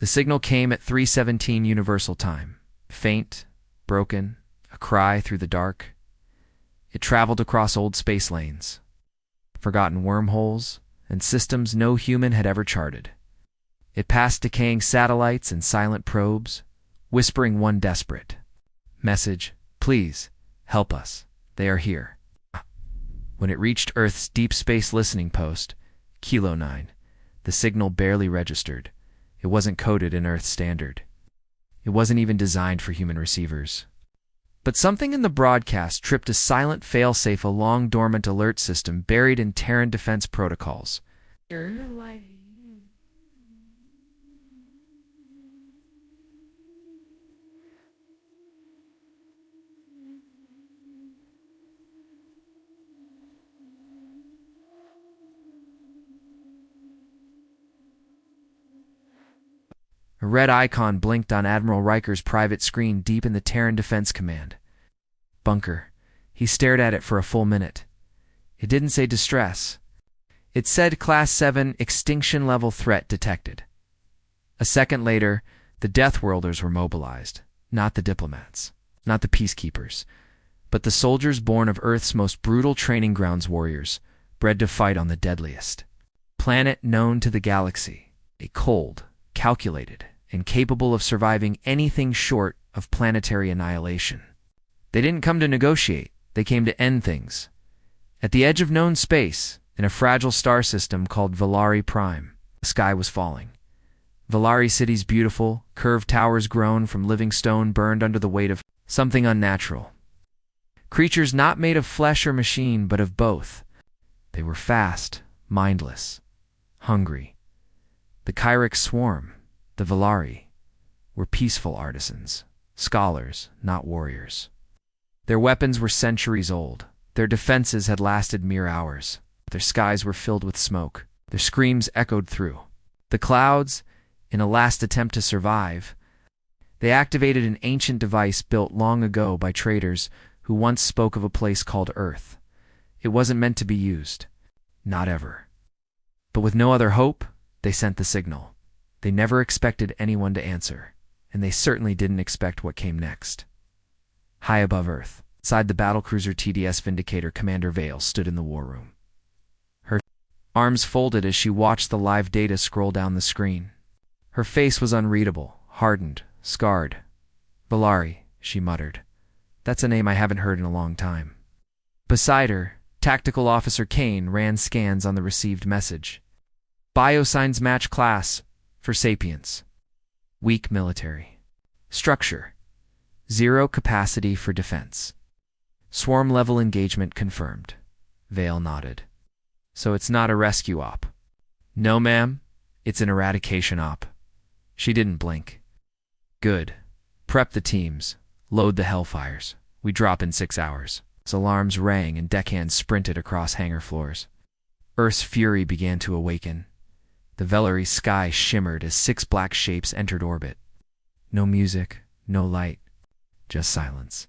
The signal came at 3:17 Universal Time. Faint, broken, a cry through the dark. It traveled across old space lanes, forgotten wormholes, and systems no human had ever charted. It passed decaying satellites and silent probes, whispering one desperate message: please, help us. They are here. When it reached Earth's deep space listening post, Kilo 9, the signal barely registered. It wasn't coded in Earth standard. It wasn't even designed for human receivers. But something in the broadcast tripped a silent failsafe, a long-dormant alert system buried in Terran defense protocols. A red icon blinked on Admiral Riker's private screen deep in the Terran Defense Command bunker. He stared at it for a full minute. It didn't say distress. It said Class 7 extinction level threat detected. A second later, the Deathworlders were mobilized. Not the diplomats, not the peacekeepers, but the soldiers born of Earth's most brutal training grounds, warriors, bred to fight on the deadliest planet known to the galaxy. A cold, calculated, and capable of surviving anything short of planetary annihilation. They didn't come to negotiate, they came to end things. At the edge of known space, in a fragile star system called Valari Prime, the sky was falling. Valari City's beautiful, curved towers grown from living stone burned under the weight of something unnatural. Creatures not made of flesh or machine, but of both. They were fast, mindless, hungry. The Kyric swarm, the Valari, were peaceful artisans, scholars, not warriors. Their weapons were centuries old. Their defenses had lasted mere hours. Their skies were filled with smoke. Their screams echoed through the clouds. In a last attempt to survive, they activated an ancient device built long ago by traders who once spoke of a place called Earth. It wasn't meant to be used. Not ever. But with no other hope, they sent the signal. They never expected anyone to answer, and they certainly didn't expect what came next. High above Earth, inside the battlecruiser TDS Vindicator, Commander Vale stood in the war room. Her arms folded as she watched the live data scroll down the screen. Her face was unreadable, hardened, scarred. Valari, she muttered. That's a name I haven't heard in a long time. Beside her, Tactical Officer Kane ran scans on the received message. Biosigns match class for Sapiens. Weak military. Structure: zero capacity for defense. Swarm level engagement confirmed. Vale nodded. So it's not a rescue op? No, ma'am. It's an eradication op. She didn't blink. Good. Prep the teams. Load the Hellfires. We drop in 6 hours. As alarms rang and deckhands sprinted across hangar floors. Earth's fury began to awaken. The Valari sky shimmered as 6 black shapes entered orbit. No music, no light, just silence.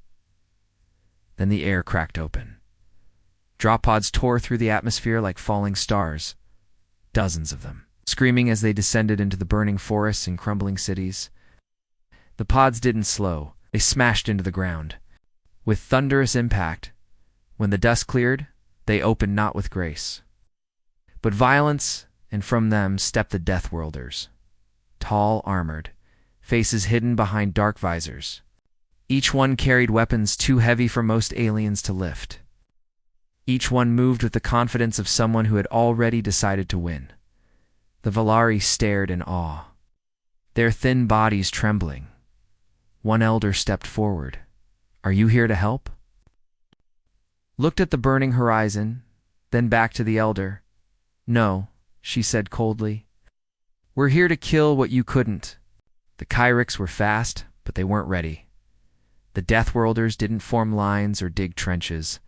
Then the air cracked open. Drop pods tore through the atmosphere like falling stars. Dozens of them, screaming as they descended into the burning forests and crumbling cities. The pods didn't slow. They smashed into the ground. With thunderous impact, when the dust cleared, they opened not with grace, but violence, and from them stepped the Deathworlders. Tall, armored, faces hidden behind dark visors. Each one carried weapons too heavy for most aliens to lift. Each one moved with the confidence of someone who had already decided to win. The Valari stared in awe, their thin bodies trembling. One elder stepped forward. Are you here to help? Looked at the burning horizon, then back to the elder. No, she said coldly. We're here to kill what you couldn't. The Kyrics were fast, but they weren't ready. The Deathworlders didn't form lines or dig trenches.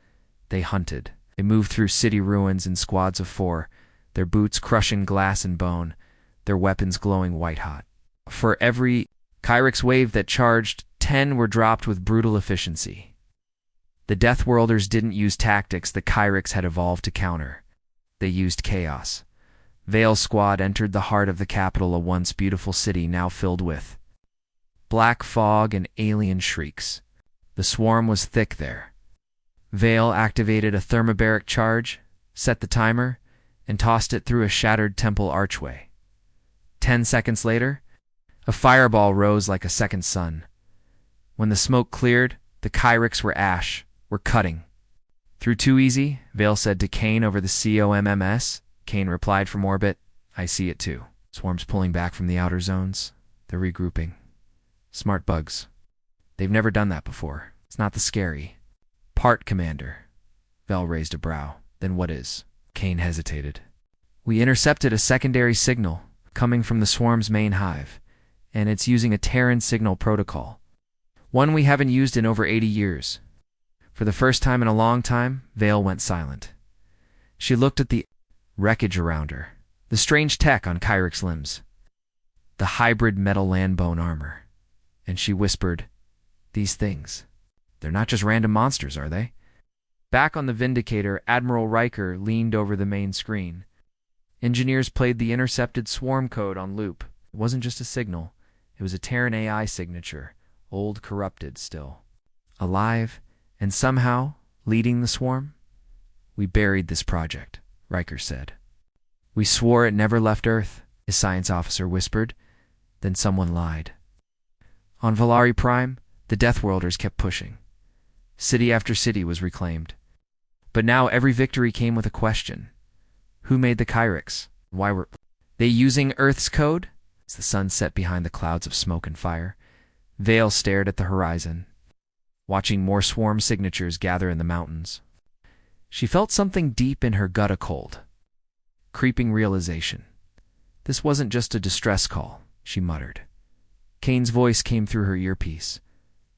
They hunted. They moved through city ruins in squads of 4, their boots crushing glass and bone, their weapons glowing white-hot. For every Kyrics wave that charged, 10 were dropped with brutal efficiency. The Deathworlders didn't use tactics the Kyrics had evolved to counter. They used chaos. Vale's squad entered the heart of the capital, a once beautiful city now filled with black fog and alien shrieks. The swarm was thick there. Vale activated a thermobaric charge, set the timer, and tossed it through a shattered temple archway. 10 seconds later, a fireball rose like a second sun. When the smoke cleared, the Kyrics were ash, were cutting. "Through too easy," Vale said to Kane over the COMMS. Kane replied from orbit, "I see it too." Swarms pulling back from the outer zones. They're regrouping. Smart bugs. They've never done that before. It's not the scary part, Commander. Vale raised a brow. Then what is? Kane hesitated. "We intercepted a secondary signal coming from the swarm's main hive, and it's using a Terran signal protocol. One we haven't used in over 80 years. For the first time in a long time, Vale went silent. She looked at the wreckage around her, the strange tech on Kyric's limbs, the hybrid metal land bone armor, and she whispered, "These things, they're not just random monsters, are they?" Back on the Vindicator, Admiral Riker leaned over the main screen. Engineers played the intercepted swarm code on loop. It wasn't just a signal. It was a Terran AI signature, old, corrupted still. Alive, and somehow leading the swarm? "We buried this project," Riker said. "We swore it never left Earth," his science officer whispered. Then someone lied. On Valari Prime, the Deathworlders kept pushing. City after city was reclaimed. But now every victory came with a question. Who made the Kyrics? Why were they using Earth's code? As the sun set behind the clouds of smoke and fire, Vale stared at the horizon, watching more swarm signatures gather in the mountains. She felt something deep in her gut, a cold, creeping realization. This wasn't just a distress call, she muttered. Kane's voice came through her earpiece.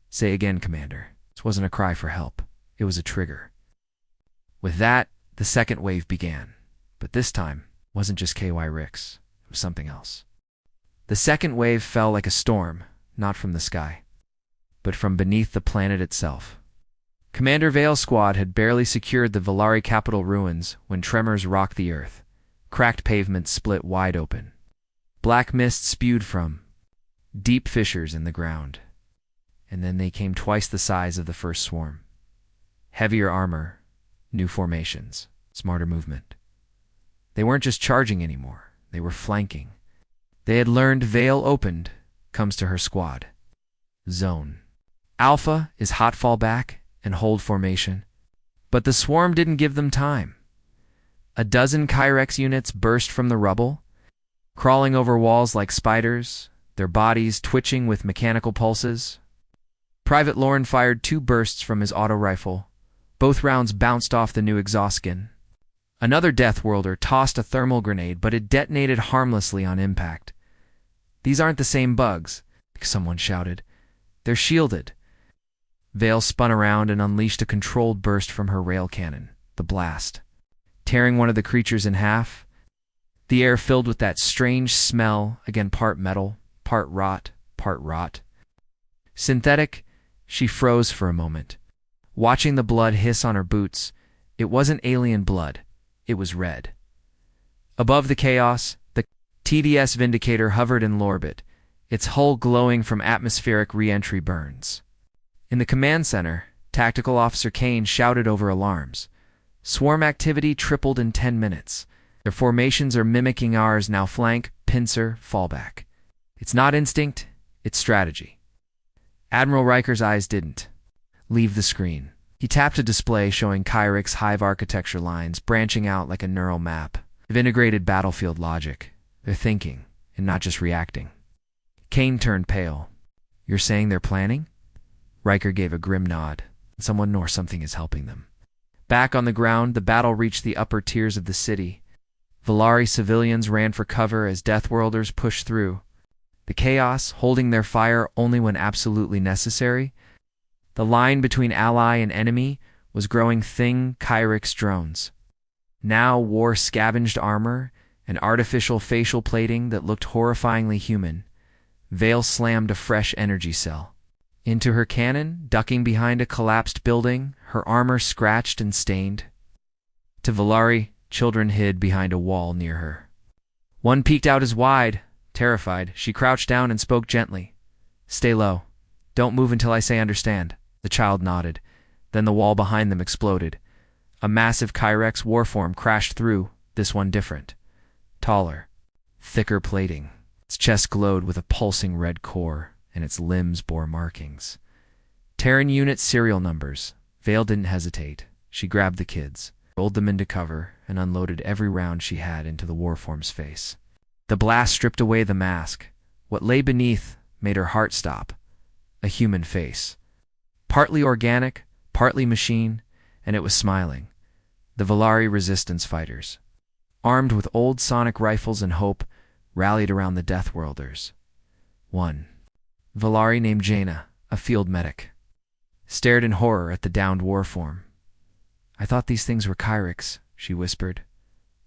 "Say again, Commander." This wasn't a cry for help. It was a trigger. With that, the second wave began. But this time, it wasn't just KY Ricks. It was something else. The second wave fell like a storm, not from the sky, but from beneath the planet itself. Commander Vale's squad had barely secured the Valari capital ruins when tremors rocked the earth. Cracked pavements split wide open. Black mist spewed from deep fissures in the ground. And then they came twice the size of the first swarm. Heavier armor, new formations, smarter movement. They weren't just charging anymore. They were flanking. They had learned Vale opened comes to her squad. Zone. Alpha is hot fallback and hold formation. But the swarm didn't give them time. A dozen Kyrex units burst from the rubble, crawling over walls like spiders, their bodies twitching with mechanical pulses. Private Lauren fired 2 bursts from his auto rifle. Both rounds bounced off the new exhaust skin. Another Deathworlder tossed a thermal grenade, but it detonated harmlessly on impact. "These aren't the same bugs," someone shouted. "They're shielded." Vale spun around and unleashed a controlled burst from her rail cannon, the blast, tearing one of the creatures in half. The air filled with that strange smell, again part metal, part rot, part rot. Synthetic, she froze for a moment, watching the blood hiss on her boots. It wasn't alien blood. It was red. Above the chaos, the TDS Vindicator hovered in orbit, its hull glowing from atmospheric re-entry burns. In the command center, Tactical Officer Kane shouted over alarms. Swarm activity tripled in 10 minutes. Their formations are mimicking ours now: flank, pincer, fallback. It's not instinct, it's strategy. Admiral Riker's eyes didn't leave the screen. He tapped a display showing Kyric's hive architecture lines branching out like a neural map of integrated battlefield logic. They're thinking, and not just reacting. Kane turned pale. "You're saying they're planning?" Riker gave a grim nod. Someone nor something is helping them. Back on the ground, the battle reached the upper tiers of the city. Valari civilians ran for cover as Deathworlders pushed through. The chaos, holding their fire only when absolutely necessary. The line between ally and enemy was growing thin. Kyrix drones now wore scavenged armor and artificial facial plating that looked horrifyingly human. Vale slammed a fresh energy cell into her cannon, ducking behind a collapsed building, her armor scratched and stained. To Valari, children hid behind a wall near her. One peeked out as wide. Terrified, she crouched down and spoke gently. "Stay low. Don't move until I say understand." The child nodded. Then the wall behind them exploded. A massive Kyrex warform crashed through, this one different. Taller. Thicker plating. Its chest glowed with a pulsing red core, and its limbs bore markings. Terran unit serial numbers. Vale didn't hesitate. She grabbed the kids, rolled them into cover, and unloaded every round she had into the warform's face. The blast stripped away the mask. What lay beneath made her heart stop. A human face. Partly organic, partly machine, and it was smiling. The Valari resistance fighters, armed with old sonic rifles and hope, rallied around the Deathworlders. One Valari named Jaina, a field medic, stared in horror at the downed warform. "I thought these things were Kyrex," she whispered.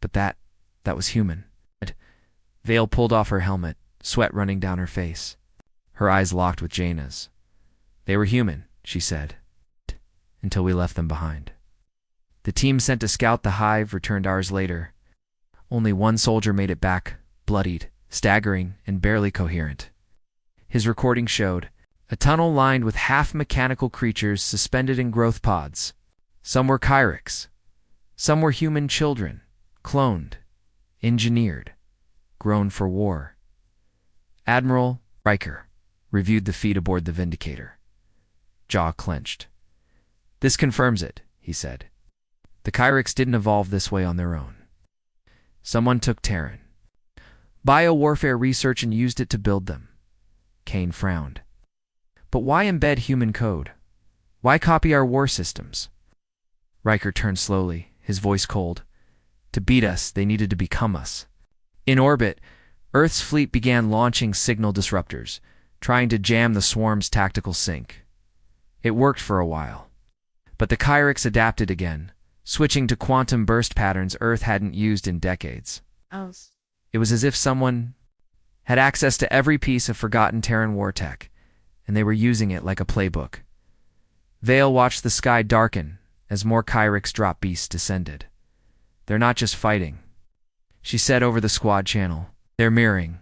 "But that was human." Vale pulled off her helmet, sweat running down her face. Her eyes locked with Jaina's. "They were human," she said, "until we left them behind." The team sent to scout the hive returned hours later. Only one soldier made it back, bloodied, staggering, and barely coherent. His recording showed a tunnel lined with half-mechanical creatures suspended in growth pods. Some were Kyrex. Some were human children, cloned, engineered, grown for war. Admiral Riker reviewed the feed aboard the Vindicator. Jaw clenched. "This confirms it," he said. "The Kyrex didn't evolve this way on their own. Someone took Terran biowarfare research and used it to build them." Kane frowned. "But why embed human code? Why copy our war systems?" Riker turned slowly, his voice cold. "To beat us, they needed to become us." In orbit, Earth's fleet began launching signal disruptors, trying to jam the swarm's tactical sync. It worked for a while. But the Kyrex adapted again, switching to quantum burst patterns Earth hadn't used in decades. It was as if someone had access to every piece of forgotten Terran war tech, and they were using it like a playbook. Vale watched the sky darken as more Kyrex drop beasts descended. "They're not just fighting," she said over the squad channel. "They're mirroring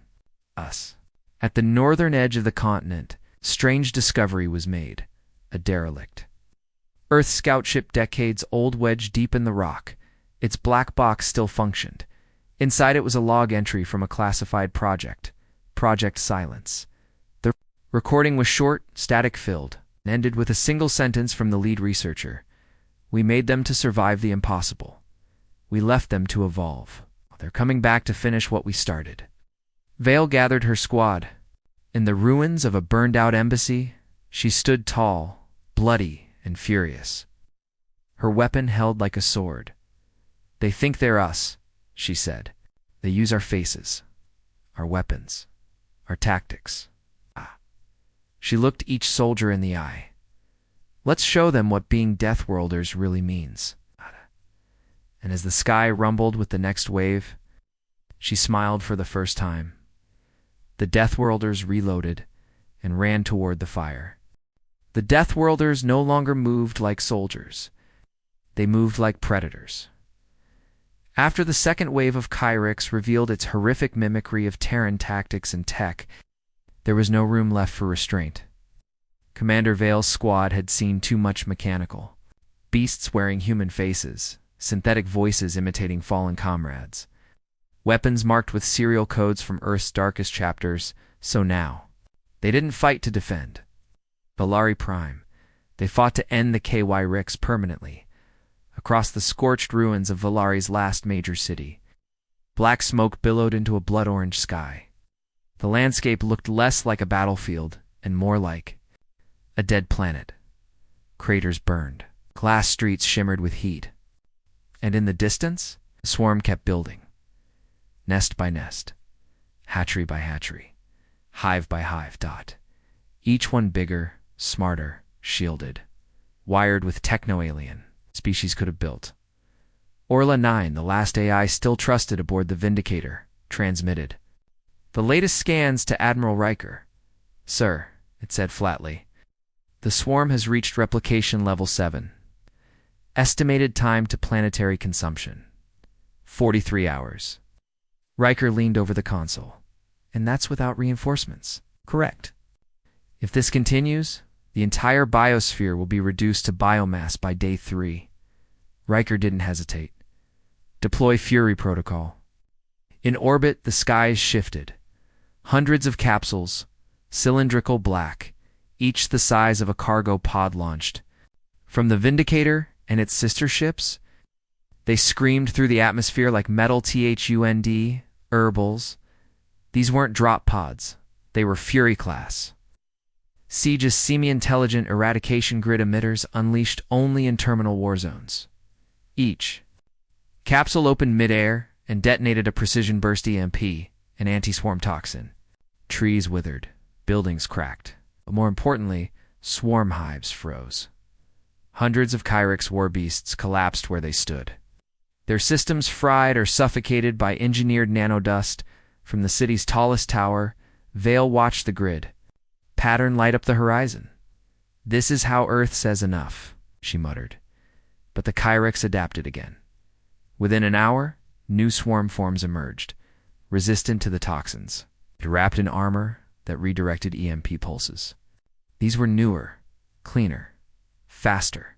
us." At the northern edge of the continent, strange discovery was made. A derelict. Earth's scout ship decades old wedged deep in the rock. Its black box still functioned. Inside it was a log entry from a classified project. Project Silence. The recording was short, static-filled, and ended with a single sentence from the lead researcher. "We made them to survive the impossible. We left them to evolve. They're coming back to finish what we started." Vale gathered her squad. In the ruins of a burned-out embassy, she stood tall, bloody, and furious. Her weapon held like a sword. "They think they're us," she said. "They use our faces, our weapons, our tactics." She looked each soldier in the eye. "Let's show them what being Deathworlders really means." And as the sky rumbled with the next wave, she smiled for the first time. The Deathworlders reloaded and ran toward the fire. The Deathworlders no longer moved like soldiers. They moved like predators. After the second wave of Kyrex revealed its horrific mimicry of Terran tactics and tech, there was no room left for restraint. Commander Vale's squad had seen too much mechanical. Beasts wearing human faces, synthetic voices imitating fallen comrades. Weapons marked with serial codes from Earth's darkest chapters, so now. They didn't fight to defend. Valari Prime. They fought to end the Kyrex permanently. Across the scorched ruins of Valari's last major city, black smoke billowed into a blood-orange sky. The landscape looked less like a battlefield and more like a dead planet. Craters burned. Glass streets shimmered with heat. And in the distance, the swarm kept building. Nest by nest, hatchery by hatchery, hive by hive. Each one bigger, smarter, shielded, wired with techno-alien species could have built. Orla 9, the last AI still trusted aboard the Vindicator, transmitted the latest scans to Admiral Riker. "Sir," it said flatly, "the swarm has reached replication level 7. Estimated time to planetary consumption, 43 hours. Riker leaned over the console. And that's without reinforcements. Correct. If this continues, the entire biosphere will be reduced to biomass by day 3. Riker didn't hesitate. Deploy Fury Protocol. In orbit, the skies shifted. Hundreds of capsules, cylindrical black, each the size of a cargo pod launched. From the Vindicator and its sister ships, they screamed through the atmosphere like metal THUND, herbals. These weren't drop pods. They were Fury-class. Siege's semi-intelligent eradication grid emitters unleashed only in terminal war zones. Each capsule opened mid-air and detonated a precision burst EMP, an anti-swarm toxin. Trees withered, buildings cracked, but more importantly, swarm hives froze. Hundreds of Kyrix war beasts collapsed where they stood. Their systems fried or suffocated by engineered nanodust. From the city's tallest tower, Vale watched the grid. Pattern light up the horizon. This is how Earth says enough, she muttered. But the Kyrix adapted again. Within an hour, new swarm forms emerged, resistant to the toxins, wrapped in armor that redirected EMP pulses. These were newer, cleaner, faster.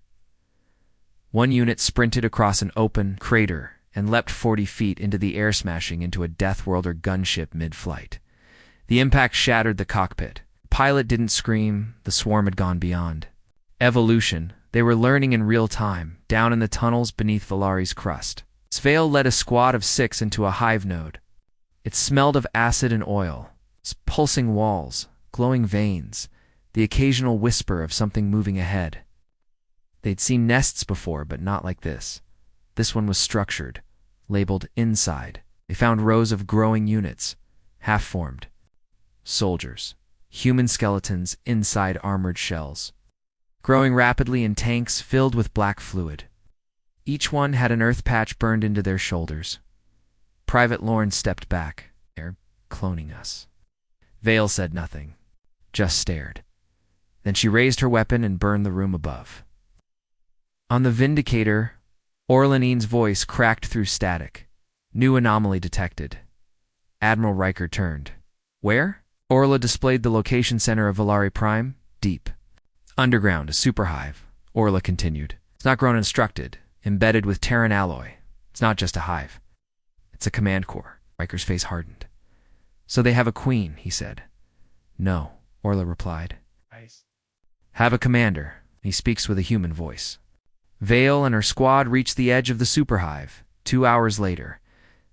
One unit sprinted across an open crater and leapt 40 feet into the air, smashing into a Deathworlder gunship mid-flight. The impact shattered the cockpit. The pilot didn't scream. The swarm had gone beyond evolution. They were learning in real time, down in the tunnels beneath Valari's crust. Sveil led a squad of 6 into a hive node. It smelled of acid and oil, pulsing walls, glowing veins, the occasional whisper of something moving ahead. They'd seen nests before, but not like this. This one was structured, labeled inside. They found rows of growing units, half-formed. Soldiers, human skeletons inside armored shells, growing rapidly in tanks filled with black fluid. Each one had an earth patch burned into their shoulders. Private Lorne stepped back. They're cloning us. Vale said nothing, just stared. Then she raised her weapon and burned the room above. On the Vindicator, Orlanine's voice cracked through static. New anomaly detected. Admiral Riker turned. Where? Orla displayed the location center of Valari Prime. Deep. Underground, a superhive. Orla continued. It's not grown instructed, embedded with Terran alloy. It's not just a hive. It's a command core. Riker's face hardened. So they have a queen, he said. No, Orla replied. Nice. Have a commander. He speaks with a human voice. Vale and her squad reached the edge of the superhive. 2 hours later.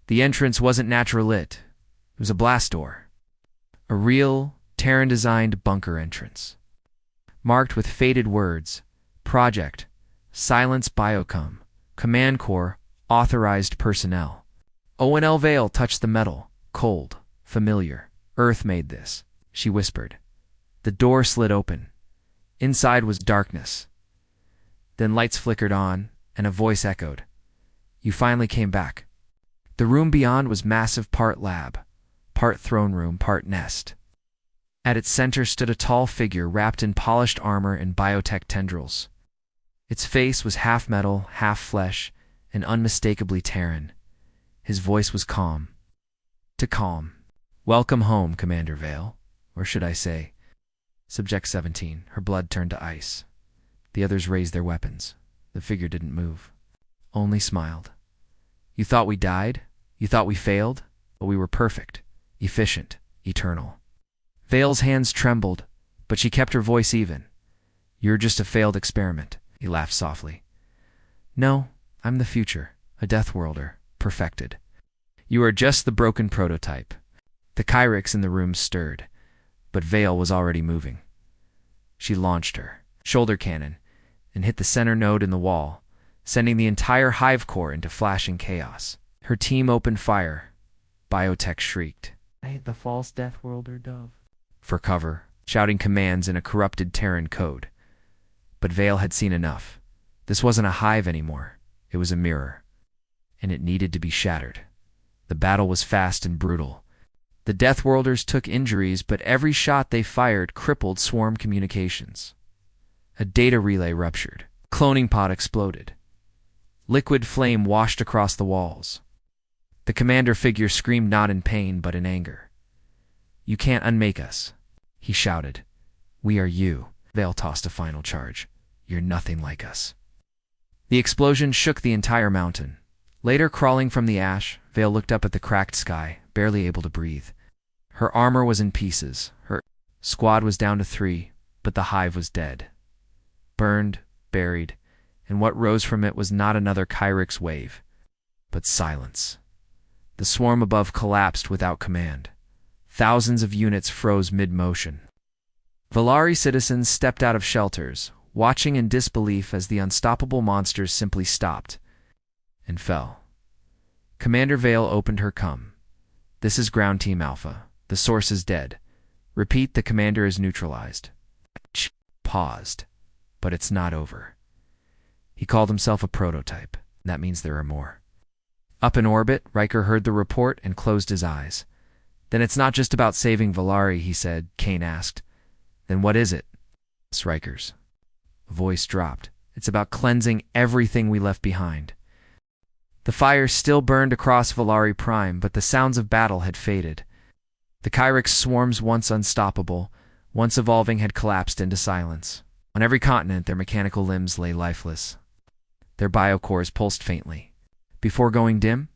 The entrance wasn't natural lit. It was a blast door. A real, Terran-designed bunker entrance. Marked with faded words. Project. Silence Biocom. Command Corps. Authorized personnel. ONL Vale touched the metal. Cold. Familiar. Earth made this, she whispered. The door slid open. Inside was darkness. Then lights flickered on, and a voice echoed. You finally came back. The room beyond was massive, part lab, part throne room, part nest. At its center stood a tall figure wrapped in polished armor and biotech tendrils. Its face was half metal, half flesh, and unmistakably Terran. His voice was calm. To calm. Welcome home, Commander Vale. Or should I say, Subject 17. Her blood turned to ice. The others raised their weapons. The figure didn't move. Only smiled. You thought we died? You thought we failed? But we were perfect, efficient, eternal. Vale's hands trembled, but she kept her voice even. You're just a failed experiment, he laughed softly. No, I'm the future, a Deathworlder, perfected. You are just the broken prototype. The Kyrix in the room stirred, but Vale was already moving. She launched her shoulder cannon and hit the center node in the wall, sending the entire hive core into flashing chaos. Her team opened fire. Biotech shrieked. I hate the false Deathworlder dove. For cover, shouting commands in a corrupted Terran code. But Vale had seen enough. This wasn't a hive anymore. It was a mirror. And it needed to be shattered. The battle was fast and brutal. The Deathworlders took injuries, but every shot they fired crippled swarm communications. A data relay ruptured. Cloning pod exploded. Liquid flame washed across the walls. The commander figure screamed not in pain but in anger. "You can't unmake us," he shouted. "We are you." Vale tossed a final charge. "You're nothing like us." The explosion shook the entire mountain. Later, crawling from the ash, Vale looked up at the cracked sky, barely able to breathe. Her armor was in pieces. Her squad was down to 3, but the hive was dead. Burned, buried, and what rose from it was not another Kyrix wave, but silence. The swarm above collapsed without command. Thousands of units froze mid-motion. Valari citizens stepped out of shelters, watching in disbelief as the unstoppable monsters simply stopped and fell. Commander Vale opened her cum. "This is Ground Team Alpha. The source is dead. Repeat, the commander is neutralized." Paused. "But it's not over." He called himself a prototype. That means there are more. Up in orbit, Riker heard the report and closed his eyes. "Then it's not just about saving Valari," he said. Kane asked. "Then what is it?" Riker's voice dropped. "It's about cleansing everything we left behind." The fire still burned across Valari Prime, but the sounds of battle had faded. The Kyrix swarms, once unstoppable, once evolving, had collapsed into silence. On every continent, their mechanical limbs lay lifeless. Their biocores pulsed faintly, before going dim.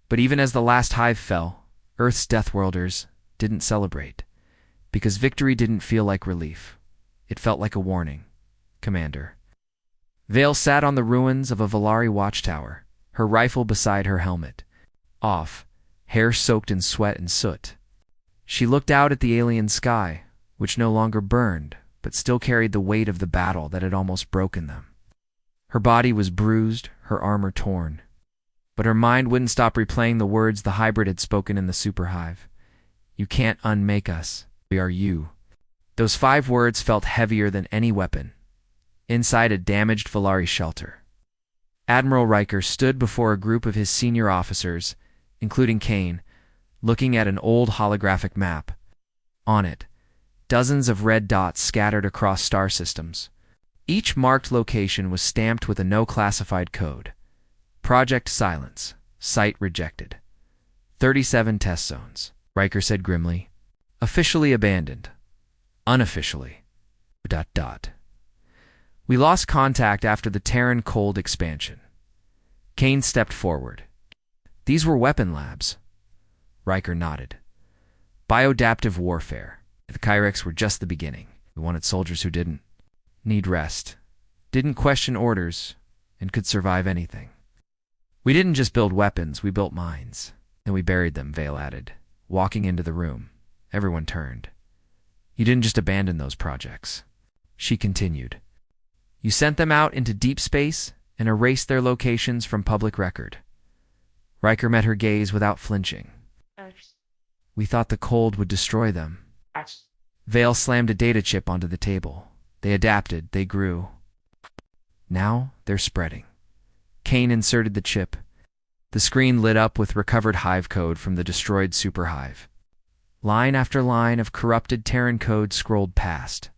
But even as the last hive fell, Earth's Deathworlders didn't celebrate, because victory didn't feel like relief. It felt like a warning. "Commander." Vale sat on the ruins of a Valari watchtower, her rifle beside her helmet, off, hair soaked in sweat and soot. She looked out at the alien sky, which no longer burned, but still carried the weight of the battle that had almost broken them. Her body was bruised, her armor torn. But her mind wouldn't stop replaying the words the hybrid had spoken in the superhive. "You can't unmake us. We are you." Those 5 words felt heavier than any weapon. Inside a damaged Valari shelter, Admiral Riker stood before a group of his senior officers, including Kane, looking at an old holographic map. On it, dozens of red dots scattered across star systems. Each marked location was stamped with a no-classified code. "Project Silence. Site rejected. 37 test zones," Riker said grimly. "Officially abandoned. Unofficially. ... We lost contact after the Terran cold expansion." Kane stepped forward. "These were weapon labs." Riker nodded. "Biodaptive warfare. The Kyrix were just the beginning. We wanted soldiers who didn't need rest, didn't question orders, and could survive anything. We didn't just build weapons, we built minds. Then we buried them," Vale added. Walking into the room, everyone turned. "You didn't just abandon those projects," she continued. "You sent them out into deep space and erased their locations from public record." Riker met her gaze without flinching. "We thought the cold would destroy them." Vale slammed a data chip onto the table. "They adapted, they grew. Now they're spreading." Kane inserted the chip. The screen lit up with recovered hive code from the destroyed superhive. Line after line of corrupted Terran code scrolled past.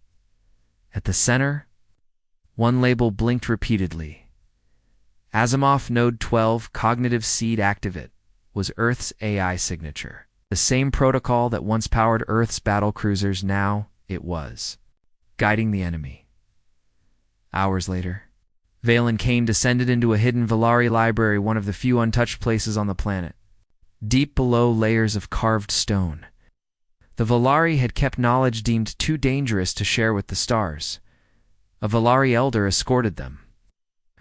At the center, one label blinked repeatedly. Asimov Node 12 Cognitive Seed Activate was Earth's AI signature. The same protocol that once powered Earth's battle cruisers, now it was guiding the enemy. Hours later, Vale and Kane descended into a hidden Valari library, one of the few untouched places on the planet. Deep below layers of carved stone, the Valari had kept knowledge deemed too dangerous to share with the stars. A Valari elder escorted them,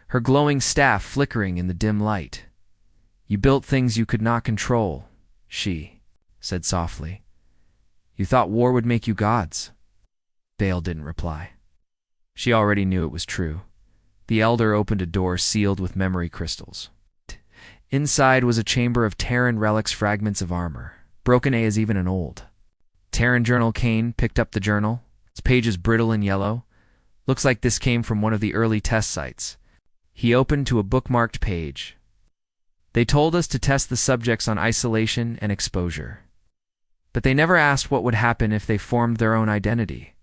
her glowing staff flickering in the dim light. "You built things you could not control," she said softly. "You thought war would make you gods." Vale didn't reply. She already knew it was true. The elder opened a door sealed with memory crystals. Inside was a chamber of Terran relics, fragments of armor, broken as even and old. Terran journal. Kane picked up the journal, its pages brittle and yellow. "Looks like this came from one of the early test sites." He opened to a bookmarked page. "They told us to test the subjects on isolation and exposure. But they never asked what would happen if they formed their own identity.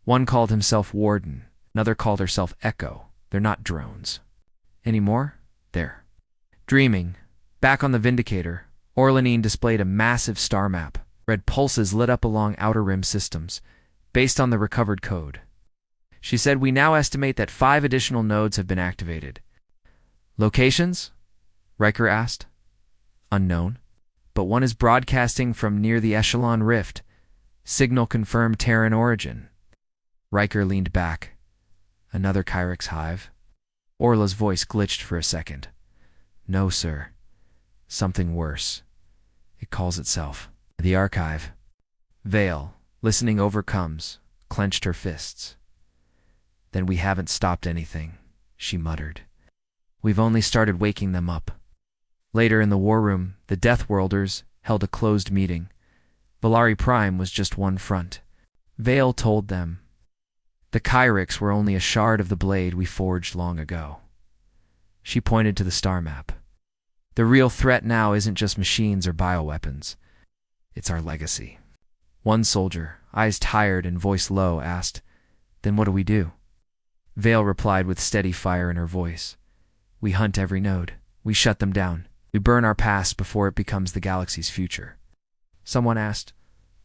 One called himself Warden, another called herself Echo. They're not drones. Anymore, they're dreaming, Back on the Vindicator, Orlanine displayed a massive star map. Red pulses lit up along outer rim systems, based on the recovered code. She said, "We now estimate that 5 additional nodes have been activated." "Locations?" Riker asked. "Unknown. But one is broadcasting from near the Echelon Rift. Signal confirmed Terran origin." Riker leaned back. "Another Kyrix hive?" Orla's voice glitched for a second. "No, sir. Something worse. It calls itself the Archive." Vale, listening over comes, clenched her fists. "Then we haven't stopped anything," she muttered. "We've only started waking them up." Later in the war room, the Deathworlders held a closed meeting. Valari Prime was just one front. Vale told them, "The Kyrix were only a shard of the blade we forged long ago." She pointed to the star map. "The real threat now isn't just machines or bioweapons. It's our legacy." One soldier, eyes tired and voice low, asked, "Then what do we do?" Vale replied with steady fire in her voice, "We hunt every node. We shut them down. We burn our past before it becomes the galaxy's future." Someone asked,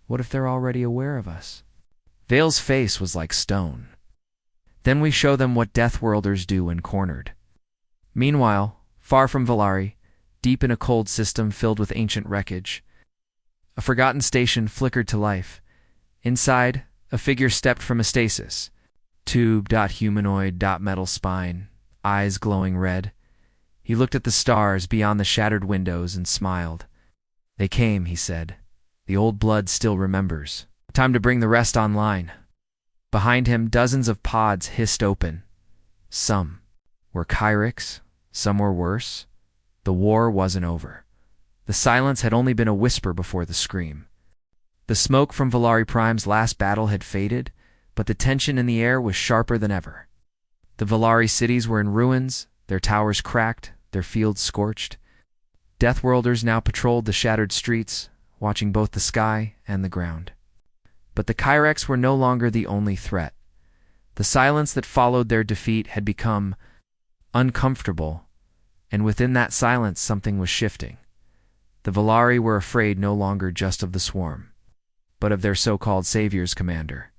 "What if they're already aware of us?" Vale's face was like stone. "Then we show them what Deathworlders do when cornered." Meanwhile, far from Valari, deep in a cold system filled with ancient wreckage, a forgotten station flickered to life. Inside, a figure stepped from a stasis. Tube, humanoid, metal spine, eyes glowing red. He looked at the stars beyond the shattered windows and smiled. "They came," he said. "The old blood still remembers. Time to bring the rest online." Behind him, dozens of pods hissed open. Some were Kyrix, some were worse. The war wasn't over. The silence had only been a whisper before the scream. The smoke from Valari Prime's last battle had faded, but the tension in the air was sharper than ever. The Valari cities were in ruins, their towers cracked, their fields scorched. Deathworlders now patrolled the shattered streets, watching both the sky and the ground. But the Kyrix were no longer the only threat. The silence that followed their defeat had become uncomfortable, and within that silence something was shifting. The Valari were afraid no longer just of the swarm, but of their so-called savior's commander.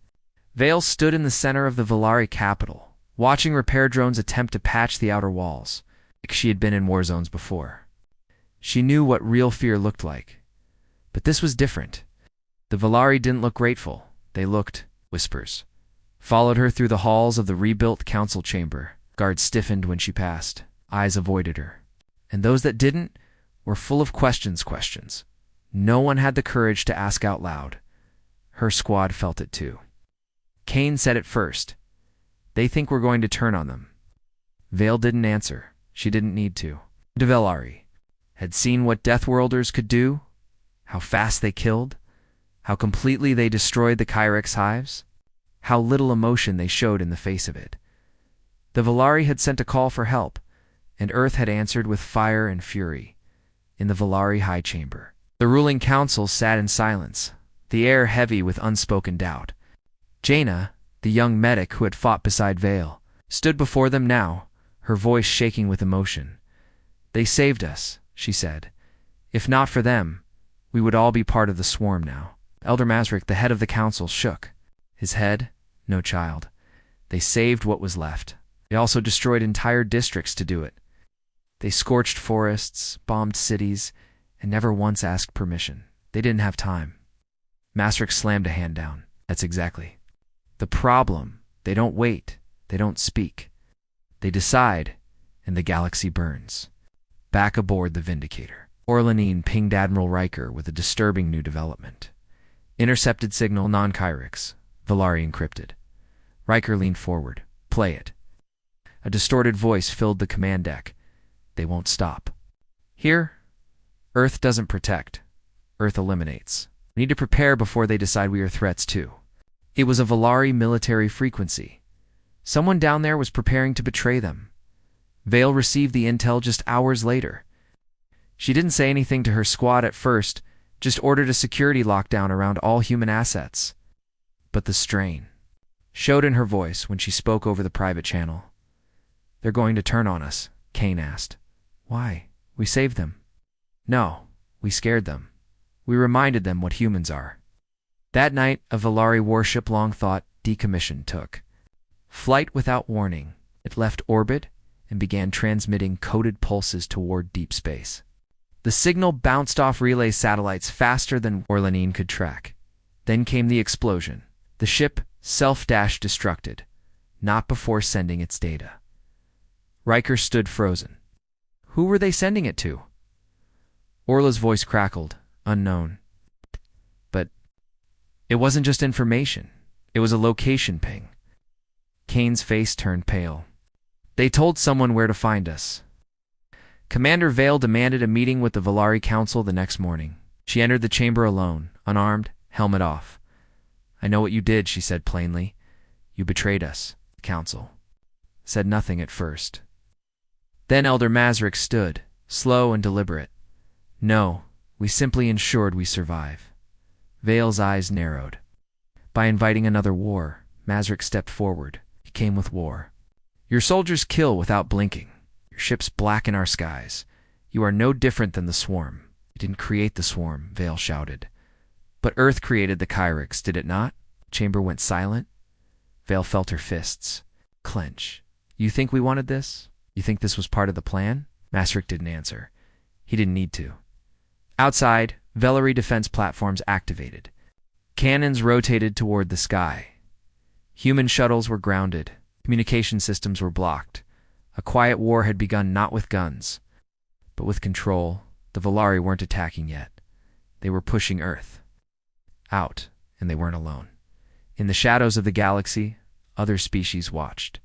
Vale stood in the center of the Valari capital, watching repair drones attempt to patch the outer walls, like she had been in war zones before. She knew what real fear looked like. But this was different. The Valari didn't look grateful. They looked, whispers, followed her through the halls of the rebuilt council chamber. Guards stiffened when she passed. Eyes avoided her. And those that didn't were full of questions. No one had the courage to ask out loud. Her squad felt it too. Kane said it first. "They think we're going to turn on them." Vale didn't answer. She didn't need to. The Valari had seen what Deathworlders could do, how fast they killed, how completely they destroyed the Kyrix hives, how little emotion they showed in the face of it. The Valari had sent a call for help, and Earth had answered with fire and fury. In the Valari High Chamber, the ruling council sat in silence, the air heavy with unspoken doubt. Jaina, the young medic who had fought beside Vale, stood before them now, her voice shaking with emotion. "They saved us," she said. "If not for them, we would all be part of the swarm now." Elder Masric, the head of the council, shook. His head, no child. They saved what was left. They also destroyed entire districts to do it. They scorched forests, bombed cities, and never once asked permission. They didn't have time. Masric slammed a hand down. "That's exactly the problem. They don't wait. They don't speak. They decide, and the galaxy burns." Back aboard the Vindicator, Orlanine pinged Admiral Riker with a disturbing new development. Intercepted signal, non-Kyrix. Valari encrypted. Riker leaned forward. "Play it." A distorted voice filled the command deck. "They won't stop. Here, Earth doesn't protect. Earth eliminates. We need to prepare before they decide we are threats too." It was a Valari military frequency. Someone down there was preparing to betray them. Vale received the intel just hours later. She didn't say anything to her squad at first, just ordered a security lockdown around all human assets. But the strain showed in her voice when she spoke over the private channel. "They're going to turn on us," Kane asked. "Why? We saved them." No, we scared them. We reminded them what humans are. That night, a Valari warship long thought decommissioned took flight without warning. It left orbit and began transmitting coded pulses toward deep space. The signal bounced off relay satellites faster than Orlanine could track. Then came the explosion. The ship self-destructed, not before sending its data. Riker stood frozen. Who were they sending it to? Orla's voice crackled, unknown. But it wasn't just information. It was a location ping. Kane's face turned pale. They told someone where to find us. Commander Vale demanded a meeting with the Valari Council the next morning. She entered the chamber alone, unarmed, helmet off. I know what you did, she said plainly. You betrayed us. The Council said nothing at first. Then Elder Mazrik stood, slow and deliberate. No, we simply ensured we survive. Vale's eyes narrowed. By inviting another war, Mazrik stepped forward. He came with war. Your soldiers kill without blinking. Your ships blacken our skies. You are no different than the swarm. You didn't create the swarm, Vale shouted. But Earth created the Kyrics, did it not? Chamber went silent. Vale felt her fists clench. You think we wanted this? You think this was part of the plan? Mazrik didn't answer. He didn't need to. Outside, Velari defense platforms activated. Cannons rotated toward the sky. Human shuttles were grounded. Communication systems were blocked. A quiet war had begun not with guns, but with control. The Valari weren't attacking yet. They were pushing Earth out, and they weren't alone. In the shadows of the galaxy, other species watched.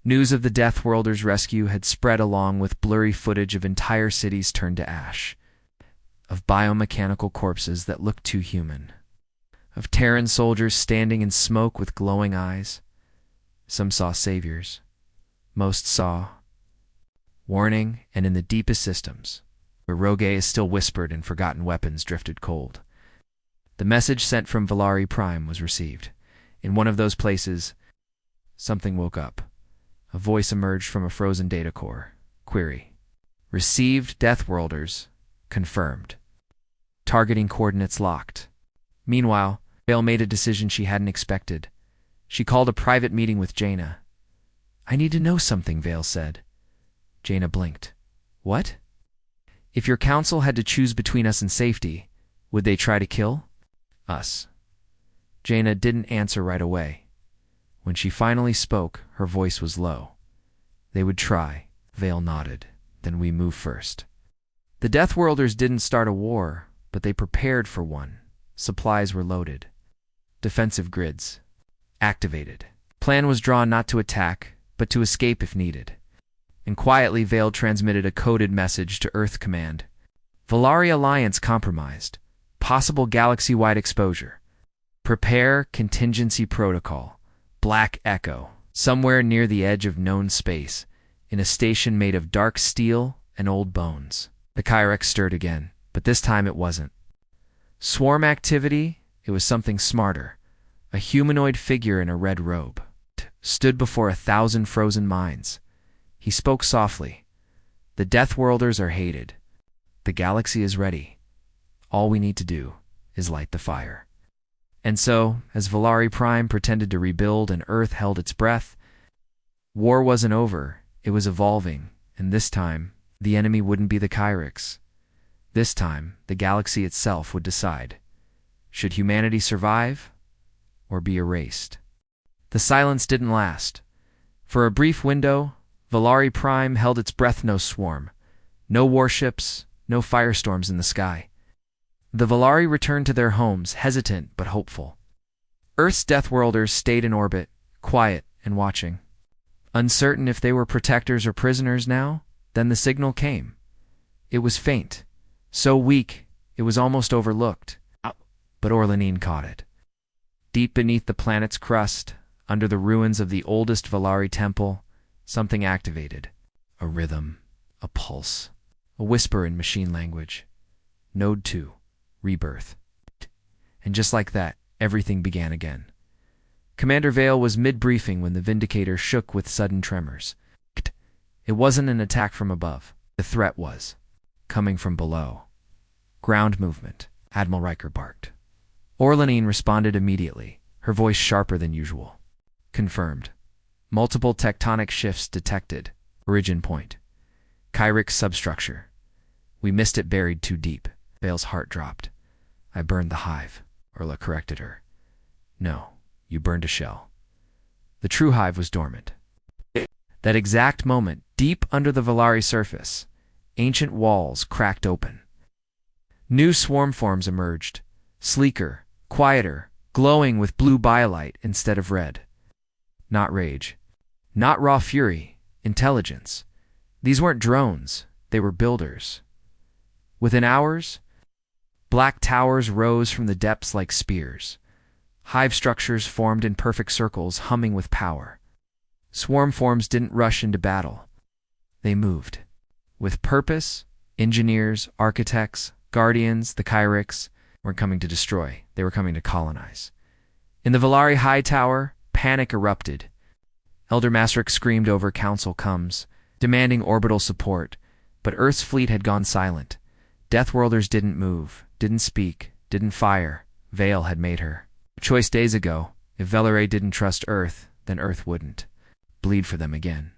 News of the Deathworlders' rescue had spread along with blurry footage of entire cities turned to ash, of biomechanical corpses that looked too human, of Terran soldiers standing in smoke with glowing eyes. Some saw saviors. Most saw warning, and in the deepest systems, where Rogue is still whispered and forgotten weapons drifted cold. The message sent from Valari Prime was received. In one of those places, something woke up. A voice emerged from a frozen data core. Query. Received Deathworlders. Confirmed. Targeting coordinates locked. Meanwhile, Vale made a decision she hadn't expected. She called a private meeting with Jaina. I need to know something, Vale said. Jaina blinked. What? If your council had to choose between us and safety, would they try to kill us? Jaina didn't answer right away. When she finally spoke, her voice was low. They would try. Vale nodded. Then we move first. The Deathworlders didn't start a war, but they prepared for one. Supplies were loaded. Defensive grids activated. Plan was drawn not to attack, but to escape if needed. And quietly Vale transmitted a coded message to Earth Command. Valari Alliance compromised. Possible galaxy-wide exposure. Prepare contingency protocol. Black Echo. Somewhere near the edge of known space, in a station made of dark steel and old bones. The Kyrex stirred again, but this time it wasn't. Swarm activity? It was something smarter. A humanoid figure in a red robe stood before 1,000 frozen minds. He spoke softly. The Deathworlders are hated. The galaxy is ready. All we need to do is light the fire. And so, as Valari Prime pretended to rebuild and Earth held its breath, war wasn't over, it was evolving, and this time, the enemy wouldn't be the Kyrics. This time, the galaxy itself would decide. Should humanity survive, or be erased? The silence didn't last. For a brief window, Valari Prime held its breath. No swarm, no warships, no firestorms in the sky. The Valari returned to their homes, hesitant but hopeful. Earth's Deathworlders stayed in orbit, quiet and watching. Uncertain if they were protectors or prisoners now, then the signal came. It was faint, so weak it was almost overlooked, but Orlanine caught it. Deep beneath the planet's crust, under the ruins of the oldest Valari temple, something activated. A rhythm, a pulse, a whisper in machine language. Node 2. Rebirth. And just like that, everything began again. Commander Vale was mid-briefing when the Vindicator shook with sudden tremors. It wasn't an attack from above. The threat was coming from below. Ground movement, Admiral Riker barked. Orlanine responded immediately, her voice sharper than usual. Confirmed. Multiple tectonic shifts detected. Origin point. Kyrix substructure. We missed it buried too deep. Vale's heart dropped. I burned the hive, Orla corrected her. No, you burned a shell. The true hive was dormant. That exact moment, deep under the Valari surface, ancient walls cracked open. New swarm forms emerged, sleeker, quieter, glowing with blue biolite instead of red. Not rage. Not raw fury, intelligence. These weren't drones, they were builders. Within hours, black towers rose from the depths like spears. Hive structures formed in perfect circles, humming with power. Swarm forms didn't rush into battle. They moved. With purpose, engineers, architects, guardians, the Kyrix weren't coming to destroy, they were coming to colonize. In the Valari High Tower, panic erupted. Elder Masric screamed over Council comes, demanding orbital support, but Earth's fleet had gone silent. Deathworlders didn't move, didn't speak, didn't fire. Vale had made her choice days ago. If Velare didn't trust Earth, then Earth wouldn't. Bleed for them again.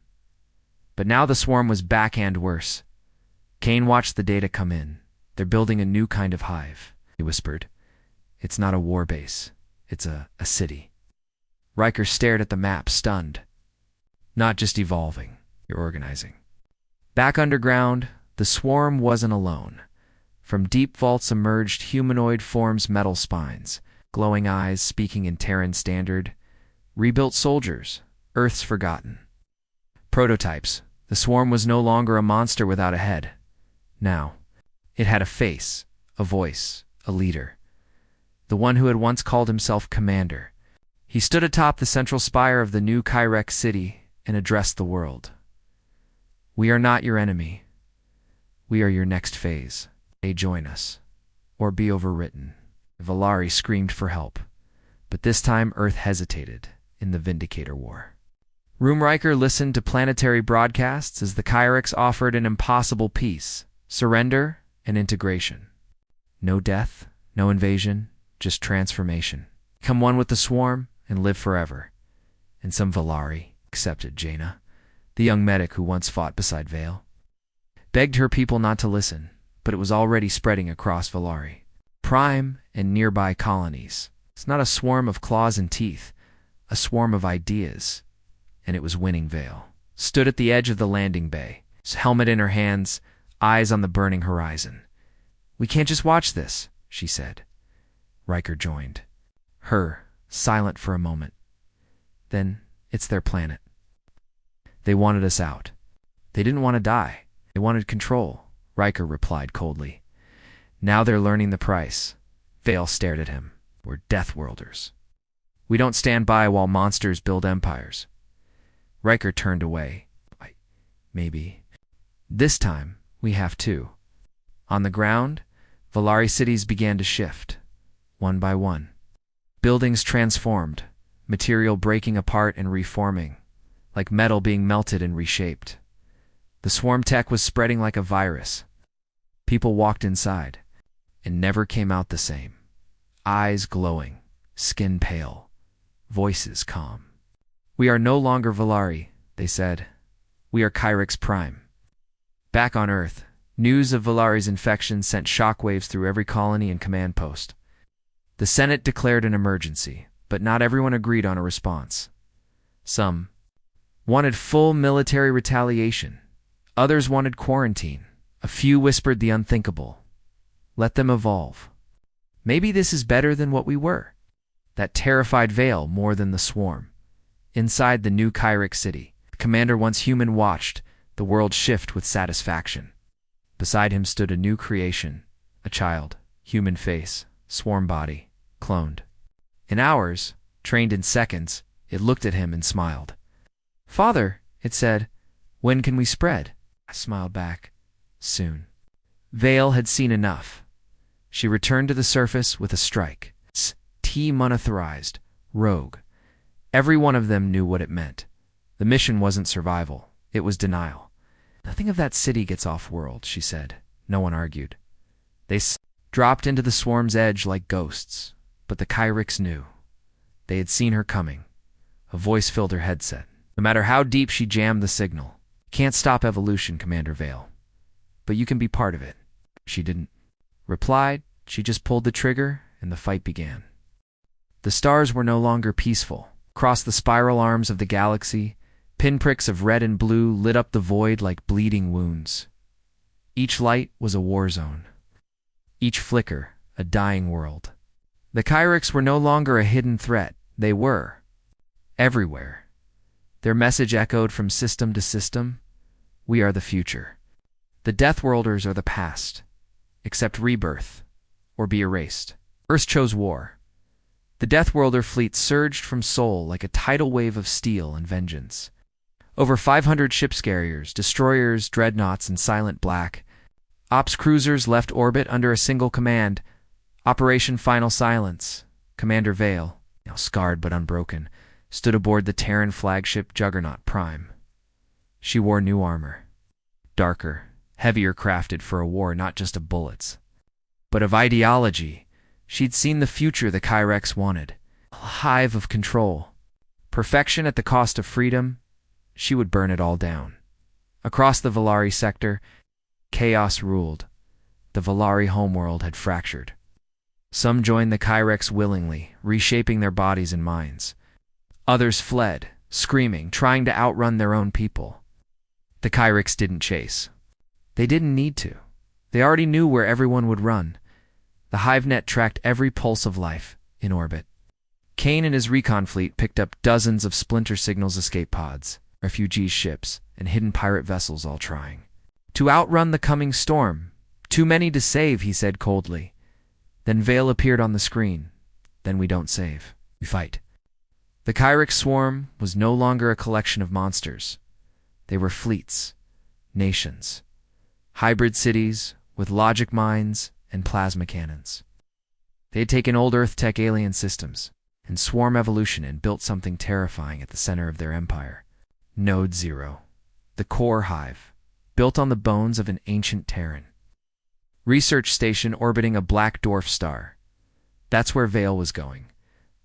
But now the swarm was back and worse. Kane watched the data come in. They're building a new kind of hive, he whispered. It's not a war base. It's a city. Riker stared at the map, stunned. Not just evolving, you're organizing. Back underground, the swarm wasn't alone. From deep vaults emerged humanoid forms, metal spines, glowing eyes speaking in Terran standard. Rebuilt soldiers, Earth's forgotten. Prototypes. The swarm was no longer a monster without a head. Now, it had a face, a voice, a leader. The one who had once called himself Commander. He stood atop the central spire of the new Kyrek city and addressed the world. We are not your enemy. We are your next phase. Join us, or be overwritten. Valari screamed for help, but this time Earth hesitated in the Vindicator War. Riker listened to planetary broadcasts as the Kyrix offered an impossible peace, surrender and integration. No death, no invasion, just transformation. Come one with the swarm and live forever. And some Valari accepted. Jaina, the young medic who once fought beside Vale, begged her people not to listen, but it was already spreading across Valari. Prime and nearby colonies. It's not a swarm of claws and teeth, a swarm of ideas. And it was winning. Vale stood at the edge of the landing bay, his helmet in her hands, eyes on the burning horizon. We can't just watch this, she said. Riker joined her, silent for a moment. Then, it's their planet. They wanted us out. They didn't want to die. They wanted control, Riker replied coldly. Now they're learning the price. Vale stared at him. We're Deathworlders. We don't stand by while monsters build empires. Riker turned away. Maybe. This time, we have to. On the ground, Valari cities began to shift, one by one. Buildings transformed, material breaking apart and reforming, like metal being melted and reshaped. The swarm tech was spreading like a virus. People walked inside and never came out the same. Eyes glowing, skin pale, voices calm. We are no longer Valari, they said. We are Kyrix Prime. Back on Earth, news of Valari's infection sent shockwaves through every colony and command post. The Senate declared an emergency, but not everyone agreed on a response. Some wanted full military retaliation. Others wanted quarantine. A few whispered the unthinkable. Let them evolve. Maybe this is better than what we were. That terrified Vale more than the swarm. Inside the new Kyrix city, the commander once human watched the world shift with satisfaction. Beside him stood a new creation, a child, human face, swarm body, cloned. In hours, trained in seconds, it looked at him and smiled. Father, it said, when can we spread? I smiled back. Soon. Vale had seen enough. She returned to the surface with a strike. T-monotherized, rogue. Every one of them knew what it meant. The mission wasn't survival. It was denial. Nothing of that city gets off-world, she said. No one argued. They dropped into the swarm's edge like ghosts. But the Kyriks knew. They had seen her coming. A voice filled her headset. No matter how deep she jammed the signal. Can't stop evolution, Commander Vale. But you can be part of it. She didn't reply. She just pulled the trigger, and the fight began. The stars were no longer peaceful. Across the spiral arms of the galaxy, pinpricks of red and blue lit up the void like bleeding wounds. Each light was a war zone. Each flicker, a dying world. The Kyriks were no longer a hidden threat. They were everywhere. Their message echoed from system to system. We are the future. The Deathworlders are the past. Accept rebirth, or be erased. Earth chose war. The Deathworlder fleet surged from Sol like a tidal wave of steel and vengeance. Over 500 ship carriers, destroyers, dreadnoughts, and Silent Black. Ops cruisers left orbit under a single command. Operation Final Silence. Commander Vale, now scarred but unbroken, stood aboard the Terran flagship Juggernaut Prime. She wore new armor. Darker, heavier, crafted for a war not just of bullets, but of ideology. She'd seen the future the Kyriks wanted. A hive of control. Perfection at the cost of freedom. She would burn it all down. Across the Valari sector, chaos ruled. The Valari homeworld had fractured. Some joined the Kyriks willingly, reshaping their bodies and minds. Others fled, screaming, trying to outrun their own people. The Kyriks didn't chase. They didn't need to. They already knew where everyone would run. The HiveNet tracked every pulse of life in orbit. Kane and his recon fleet picked up dozens of Splinter Signals escape pods, refugee ships, and hidden pirate vessels all trying to outrun the coming storm. Too many to save, he said coldly. Then Vale appeared on the screen. Then we don't save. We fight. The Kyrick swarm was no longer a collection of monsters. They were fleets, nations, hybrid cities with logic mines and plasma cannons. They had taken old Earth tech alien systems and swarm evolution and built something terrifying at the center of their empire. Node Zero, the core hive, built on the bones of an ancient Terran. Research station orbiting a black dwarf star. That's where Vale was going.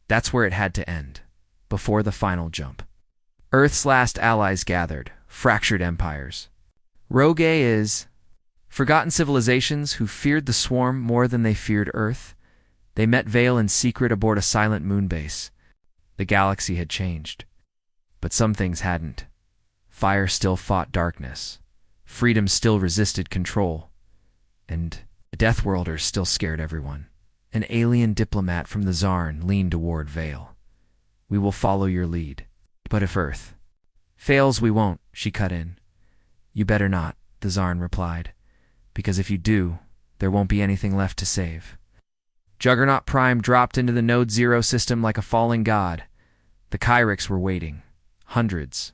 That's where it had to end, before the final jump. Earth's last allies gathered, fractured empires. Rogue is forgotten civilizations who feared the swarm more than they feared Earth. They met Vale in secret aboard a silent moon base. The galaxy had changed. But some things hadn't. Fire still fought darkness. Freedom still resisted control. And the Deathworlders still scared everyone. An alien diplomat from the Zarn leaned toward Vale. We will follow your lead. But if Earth fails, we won't, she cut in. You better not, the Zarn replied. Because if you do, there won't be anything left to save. Juggernaut Prime dropped into the Node Zero system like a falling god. The Kyriks were waiting. Hundreds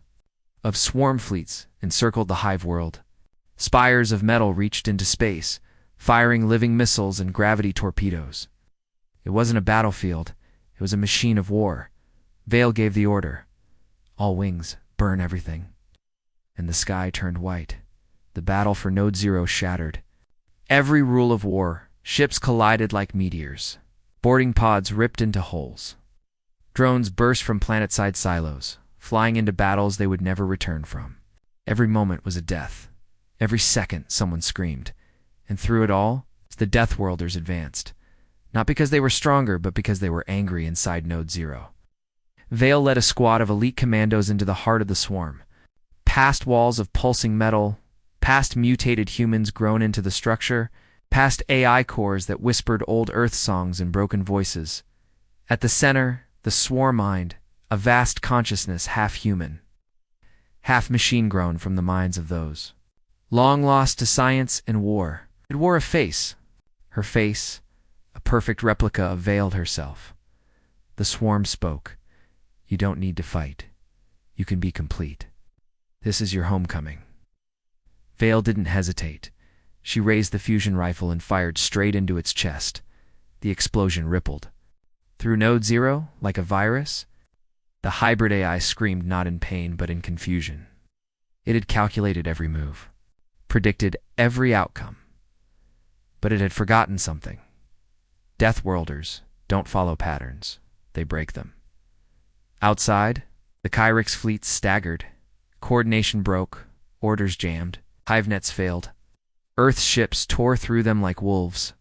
of swarm fleets encircled the hive world. Spires of metal reached into space, firing living missiles and gravity torpedoes. It wasn't a battlefield. It was a machine of war. Vale gave the order. All wings, burn everything. And the sky turned white. The battle for Node Zero shattered. Every rule of war, ships collided like meteors. Boarding pods ripped into holes. Drones burst from planet-side silos, flying into battles they would never return from. Every moment was a death. Every second someone screamed. And through it all, the Deathworlders advanced. Not because they were stronger, but because they were angry inside Node Zero. Vale led a squad of elite commandos into the heart of the swarm. Past walls of pulsing metal, past mutated humans grown into the structure, past AI cores that whispered old Earth songs in broken voices. At the center, the swarm mind, a vast consciousness half human, half machine-grown from the minds of those long lost to science and war. It wore a face. Her face, a perfect replica of Vale herself. The swarm spoke. You don't need to fight. You can be complete. This is your homecoming. Vale didn't hesitate. She raised the fusion rifle and fired straight into its chest. The explosion rippled. Through Node Zero, like a virus, the hybrid AI screamed not in pain but in confusion. It had calculated every move, predicted every outcome. But it had forgotten something. Deathworlders don't follow patterns. They break them. Outside, the Kyrix fleet staggered. Coordination broke. Orders jammed. Hive nets failed. Earth's ships tore through them like wolves.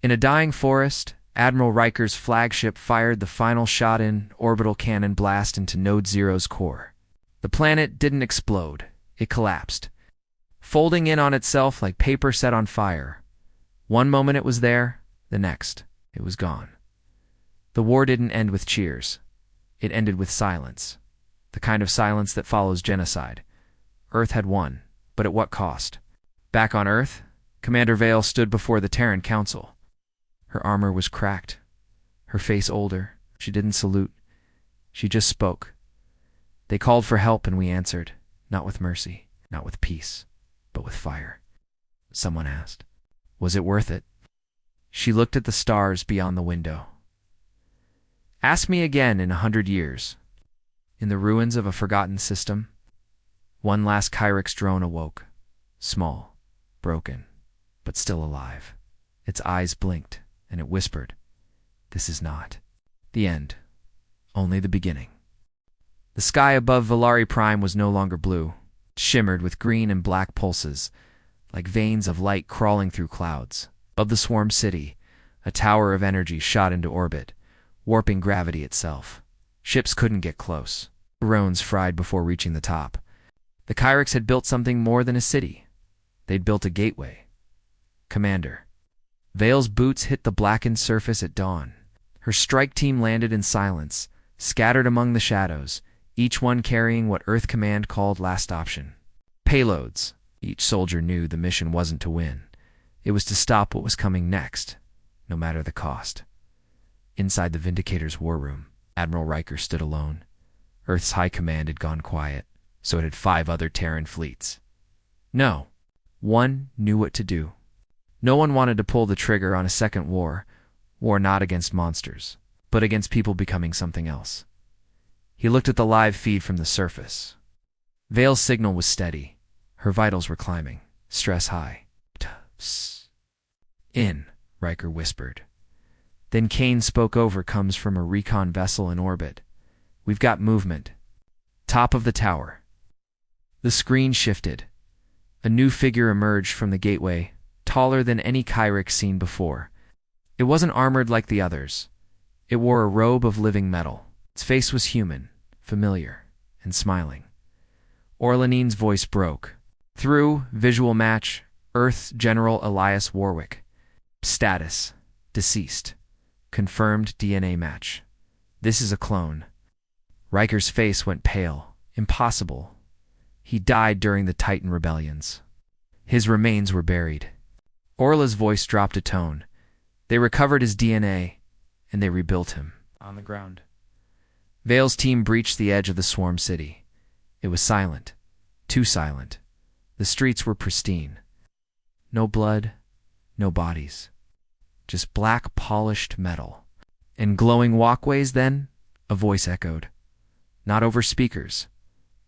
In a dying forest, Admiral Riker's flagship fired the final shot in orbital cannon blast into Node Zero's core. The planet didn't explode. It collapsed, folding in on itself like paper set on fire. One moment it was there, the next, it was gone. The war didn't end with cheers. It ended with silence. The kind of silence that follows genocide. Earth had won, but at what cost? Back on Earth, Commander Vale stood before the Terran Council. Her armor was cracked, her face older. She didn't salute. She just spoke. They called for help and we answered, not with mercy, not with peace, but with fire. Someone asked, was it worth it? She looked at the stars beyond the window. Ask me again in 100 years. In the ruins of a forgotten system, one last Kyrix drone awoke, small, broken, but still alive. Its eyes blinked, and it whispered, this is not the end, only the beginning. The sky above Valari Prime was no longer blue. It shimmered with green and black pulses, like veins of light crawling through clouds. Above the swarm city, a tower of energy shot into orbit, warping gravity itself. Ships couldn't get close. Drones fried before reaching the top. The Kyrix had built something more than a city. They'd built a gateway. Commander. Vale's boots hit the blackened surface at dawn. Her strike team landed in silence, scattered among the shadows, each one carrying what Earth Command called last option. Payloads. Each soldier knew the mission wasn't to win. It was to stop what was coming next, no matter the cost. Inside the Vindicator's war room, Admiral Riker stood alone. Earth's High Command had gone quiet, so it had 5 other Terran fleets. No. One knew what to do. No one wanted to pull the trigger on a second war not against monsters, but against people becoming something else. He looked at the live feed from the surface. Vale's signal was steady. Her vitals were climbing, stress high. In, Riker whispered. Then Kane spoke over, comes from a recon vessel in orbit. We've got movement. Top of the tower. The screen shifted. A new figure emerged from the gateway, taller than any Kyrix seen before. It wasn't armored like the others. It wore a robe of living metal. Its face was human, familiar, and smiling. Orlanine's voice broke. Through visual match, Earth's General Elias Warwick. Status: deceased. Confirmed DNA match. This is a clone. Riker's face went pale. Impossible. He died during the Titan rebellions. His remains were buried. Orla's voice dropped a tone. They recovered his DNA, and they rebuilt him. On the ground. Vale's team breached the edge of the swarm city. It was silent. Too silent. The streets were pristine. No blood, no bodies. Just black polished metal. In glowing walkways then, a voice echoed. Not over speakers.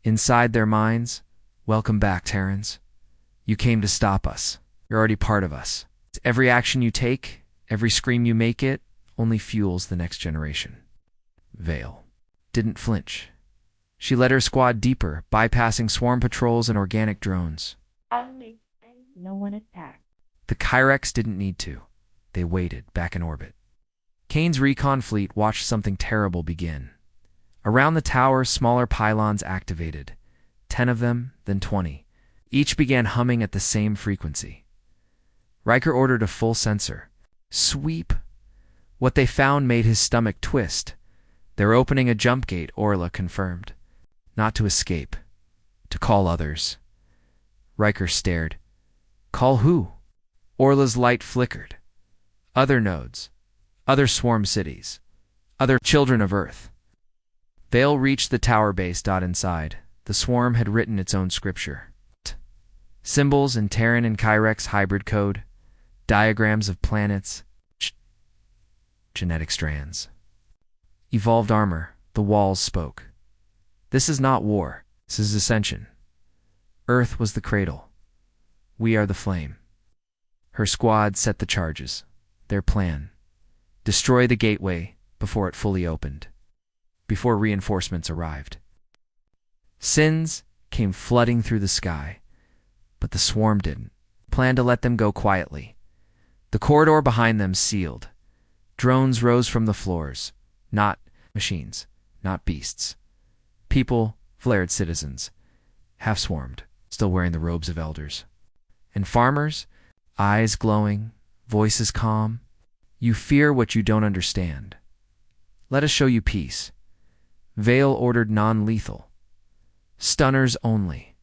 Inside their minds, welcome back, Terrans. You came to stop us. You're already part of us. Every action you take, every scream you make it, only fuels the next generation. Vale didn't flinch. She led her squad deeper, bypassing swarm patrols and organic drones. No one attacked. The Kyrix didn't need to. They waited, back in orbit. Kane's recon fleet watched something terrible begin. Around the tower, smaller pylons activated. 10 of them, then 20. Each began humming at the same frequency. Riker ordered a full sensor. Sweep. What they found made his stomach twist. They're opening a jump gate, Orla confirmed. Not to escape. To call others. Riker stared. Call who? Orla's light flickered. Other nodes. Other swarm cities. Other children of Earth. Vale reached the tower base. Inside, the swarm had written its own scripture. Symbols in Terran and Kyrix hybrid code. Diagrams of planets. Genetic strands. Evolved armor. The walls spoke. This is not war. This is ascension. Earth was the cradle. We are the flame. Her squad set the charges. Their plan. Destroy the gateway before it fully opened, before reinforcements arrived. Sins came flooding through the sky, but the swarm didn't. Planned to let them go quietly. The corridor behind them sealed. Drones rose from the floors. Not machines, not beasts. People, flared citizens, half-swarmed, still wearing the robes of elders. And farmers, eyes glowing, voices calm. You fear what you don't understand. Let us show you peace. Vale ordered non-lethal. Stunners only.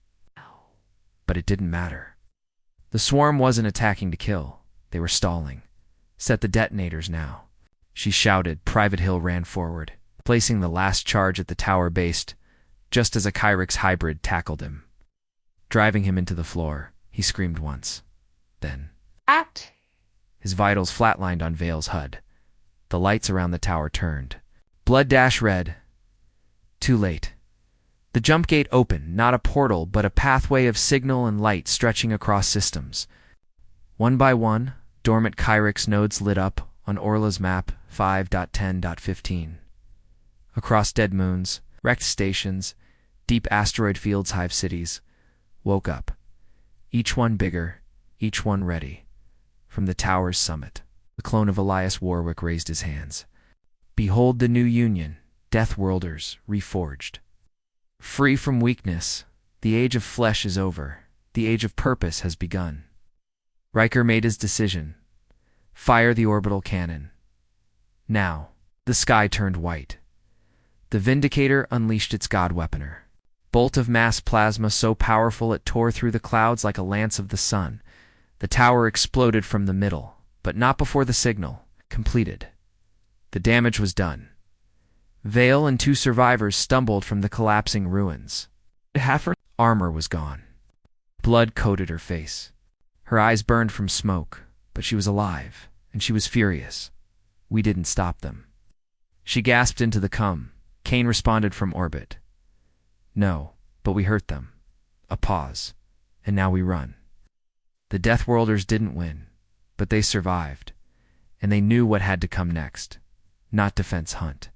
But it didn't matter. The swarm wasn't attacking to kill. They were stalling. Set the detonators now. She shouted. Private Hill ran forward, placing the last charge at the tower base, just as a Kyrix hybrid tackled him. Driving him into the floor, he screamed once. Then, Act! his vitals flatlined on Vale's HUD. The lights around the tower turned. Blood dash red. Too late. The jump gate opened, not a portal, but a pathway of signal and light stretching across systems. One by one, dormant Kyrix nodes lit up on Orla's map 5.10.15. Across dead moons, wrecked stations, deep asteroid fields, hive cities, woke up. Each one bigger, each one ready. From the tower's summit, the clone of Elias Warwick raised his hands. Behold the new union, Deathworlders, reforged. Free from weakness, the age of flesh is over. The age of purpose has begun. Riker made his decision. Fire the orbital cannon. Now, the sky turned white. The Vindicator unleashed its god weaponer. Bolt of mass plasma so powerful it tore through the clouds like a lance of the sun. The tower exploded from the middle, but not before the signal completed. The damage was done. Vale and two survivors stumbled from the collapsing ruins. Half her armor was gone. Blood coated her face. Her eyes burned from smoke, but she was alive, and she was furious. We didn't stop them. She gasped into the cum. Kane responded from orbit. No, but we hurt them. A pause. And now we run. The Deathworlders didn't win, but they survived, and they knew what had to come next. Not defense hunt.